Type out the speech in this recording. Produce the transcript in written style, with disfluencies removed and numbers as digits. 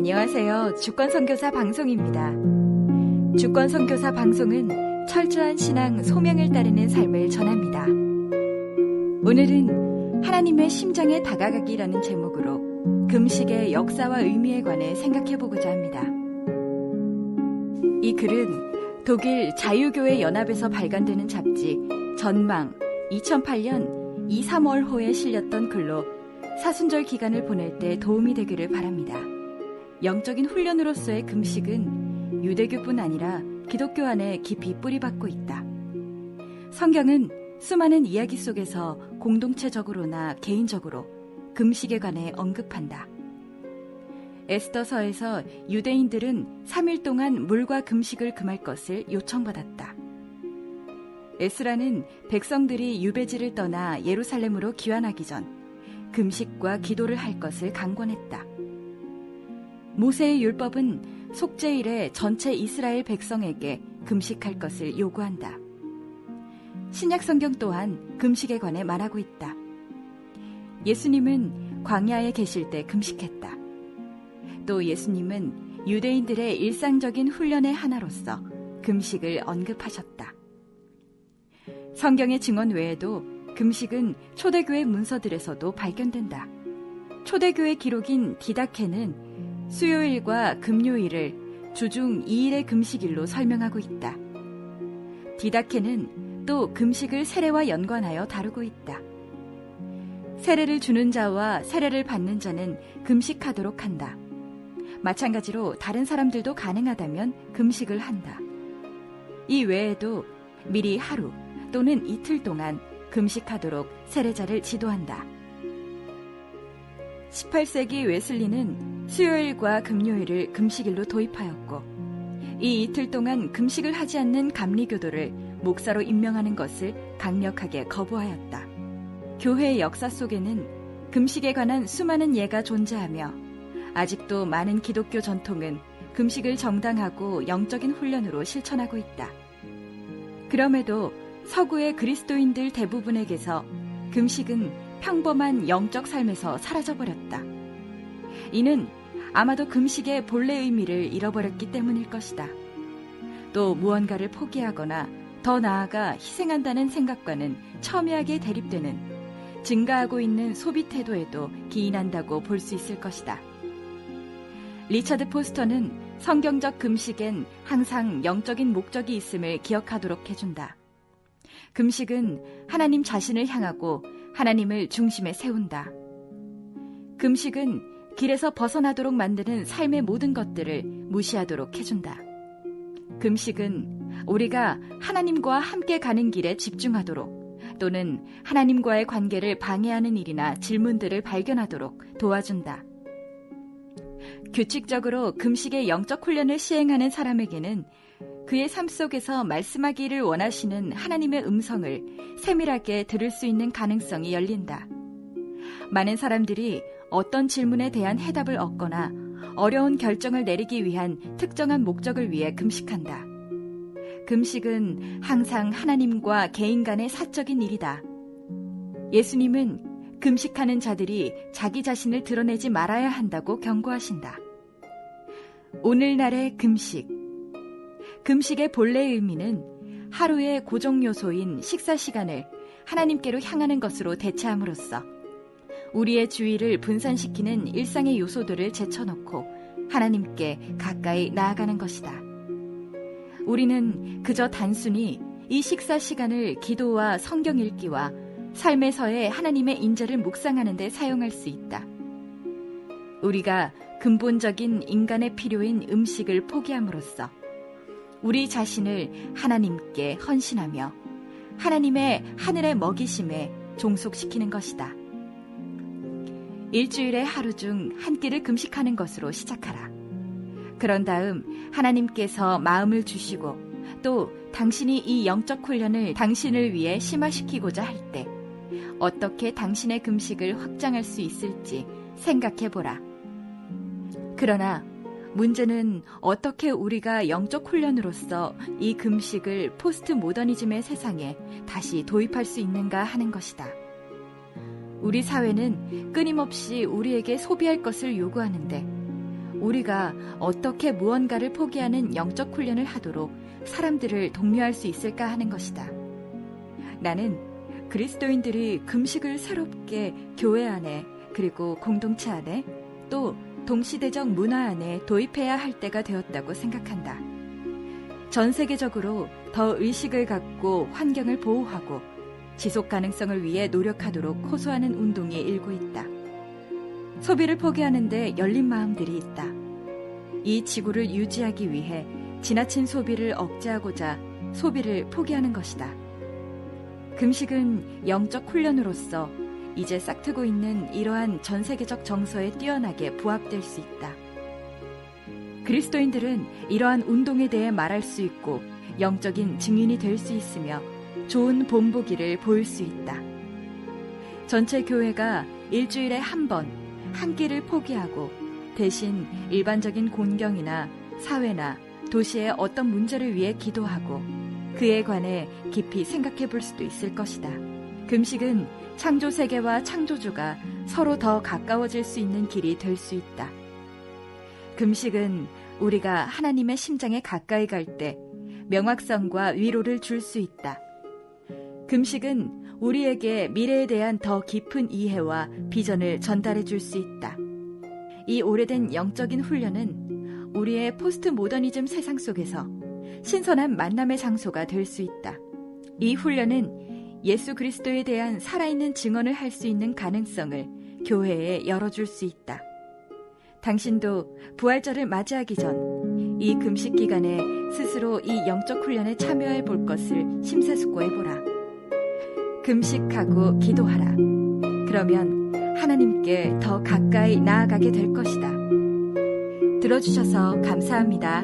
안녕하세요. 주권선교사 방송입니다. 주권선교사 방송은 철저한 신앙 소명을 따르는 삶을 전합니다. 오늘은 하나님의 심장에 다가가기라는 제목으로 금식의 역사와 의미에 관해 생각해보고자 합니다. 이 글은 독일 자유교회 연합에서 발간되는 잡지 전망 2008년 2, 3월호에 실렸던 글로 사순절 기간을 보낼 때 도움이 되기를 바랍니다. 영적인 훈련으로서의 금식은 유대교뿐 아니라 기독교 안에 깊이 뿌리박고 있다. 성경은 수많은 이야기 속에서 공동체적으로나 개인적으로 금식에 관해 언급한다. 에스더서에서 유대인들은 3일 동안 물과 금식을 금할 것을 요청받았다. 에스라는 백성들이 유배지를 떠나 예루살렘으로 귀환하기 전 금식과 기도를 할 것을 강권했다. 모세의 율법은 속죄일에 전체 이스라엘 백성에게 금식할 것을 요구한다. 신약 성경 또한 금식에 관해 말하고 있다. 예수님은 광야에 계실 때 금식했다. 또 예수님은 유대인들의 일상적인 훈련의 하나로서 금식을 언급하셨다. 성경의 증언 외에도 금식은 초대교회 문서들에서도 발견된다. 초대교회 기록인 디다케는 수요일과 금요일을 주중 2일의 금식일로 설명하고 있다. 디다케는 또 금식을 세례와 연관하여 다루고 있다. 세례를 주는 자와 세례를 받는 자는 금식하도록 한다. 마찬가지로 다른 사람들도 가능하다면 금식을 한다. 이 외에도 미리 하루 또는 이틀 동안 금식하도록 세례자를 지도한다. 18세기 웨슬리는 수요일과 금요일을 금식일로 도입하였고 이 이틀 동안 금식을 하지 않는 감리교도를 목사로 임명하는 것을 강력하게 거부하였다. 교회의 역사 속에는 금식에 관한 수많은 예가 존재하며 아직도 많은 기독교 전통은 금식을 정당하고 영적인 훈련으로 실천하고 있다. 그럼에도 서구의 그리스도인들 대부분에게서 금식은 평범한 영적 삶에서 사라져버렸다. 이는 아마도 금식의 본래 의미를 잃어버렸기 때문일 것이다. 또 무언가를 포기하거나 더 나아가 희생한다는 생각과는 첨예하게 대립되는 증가하고 있는 소비 태도에도 기인한다고 볼 수 있을 것이다. 리처드 포스터는 성경적 금식엔 항상 영적인 목적이 있음을 기억하도록 해준다. 금식은 하나님 자신을 향하고 하나님을 중심에 세운다. 금식은 길에서 벗어나도록 만드는 삶의 모든 것들을 무시하도록 해준다. 금식은 우리가 하나님과 함께 가는 길에 집중하도록 또는 하나님과의 관계를 방해하는 일이나 질문들을 발견하도록 도와준다. 규칙적으로 금식의 영적 훈련을 시행하는 사람에게는 그의 삶 속에서 말씀하기를 원하시는 하나님의 음성을 세밀하게 들을 수 있는 가능성이 열린다. 많은 사람들이 어떤 질문에 대한 해답을 얻거나 어려운 결정을 내리기 위한 특정한 목적을 위해 금식한다. 금식은 항상 하나님과 개인 간의 사적인 일이다. 예수님은 금식하는 자들이 자기 자신을 드러내지 말아야 한다고 경고하신다. 오늘날의 금식. 금식의 본래 의미는 하루의 고정 요소인 식사 시간을 하나님께로 향하는 것으로 대체함으로써 우리의 주의를 분산시키는 일상의 요소들을 제쳐놓고 하나님께 가까이 나아가는 것이다. 우리는 그저 단순히 이 식사 시간을 기도와 성경 읽기와 삶에서의 하나님의 인자를 묵상하는 데 사용할 수 있다. 우리가 근본적인 인간의 필요인 음식을 포기함으로써 우리 자신을 하나님께 헌신하며 하나님의 하늘의 먹이심에 종속시키는 것이다. 일주일에 하루 중 한 끼를 금식하는 것으로 시작하라. 그런 다음 하나님께서 마음을 주시고 또 당신이 이 영적 훈련을 당신을 위해 심화시키고자 할 때 어떻게 당신의 금식을 확장할 수 있을지 생각해보라. 그러나 문제는 어떻게 우리가 영적 훈련으로서 이 금식을 포스트 모더니즘의 세상에 다시 도입할 수 있는가 하는 것이다. 우리 사회는 끊임없이 우리에게 소비할 것을 요구하는데 우리가 어떻게 무언가를 포기하는 영적 훈련을 하도록 사람들을 독려할 수 있을까 하는 것이다. 나는 그리스도인들이 금식을 새롭게 교회 안에 그리고 공동체 안에 또 동시대적 문화 안에 도입해야 할 때가 되었다고 생각한다. 전 세계적으로 더 의식을 갖고 환경을 보호하고 지속 가능성을 위해 노력하도록 호소하는 운동이 일고 있다. 소비를 포기하는데 열린 마음들이 있다. 이 지구를 유지하기 위해 지나친 소비를 억제하고자 소비를 포기하는 것이다. 금식은 영적 훈련으로서 이제 싹트고 있는 이러한 전 세계적 정서에 뛰어나게 부합될 수 있다. 그리스도인들은 이러한 운동에 대해 말할 수 있고 영적인 증인이 될 수 있으며 좋은 본보기를 보일 수 있다. 전체 교회가 일주일에 한 번 한 끼를 포기하고 대신 일반적인 곤경이나 사회나 도시의 어떤 문제를 위해 기도하고 그에 관해 깊이 생각해 볼 수도 있을 것이다. 금식은 창조 세계와 창조주가 서로 더 가까워질 수 있는 길이 될 수 있다. 금식은 우리가 하나님의 심장에 가까이 갈 때 명확성과 위로를 줄 수 있다. 금식은 우리에게 미래에 대한 더 깊은 이해와 비전을 전달해 줄 수 있다. 이 오래된 영적인 훈련은 우리의 포스트 모더니즘 세상 속에서 신선한 만남의 장소가 될 수 있다. 이 훈련은 예수 그리스도에 대한 살아있는 증언을 할 수 있는 가능성을 교회에 열어줄 수 있다. 당신도 부활절을 맞이하기 전 이 금식 기간에 스스로 이 영적 훈련에 참여해 볼 것을 심사숙고해보라. 금식하고 기도하라. 그러면 하나님께 더 가까이 나아가게 될 것이다. 들어주셔서 감사합니다.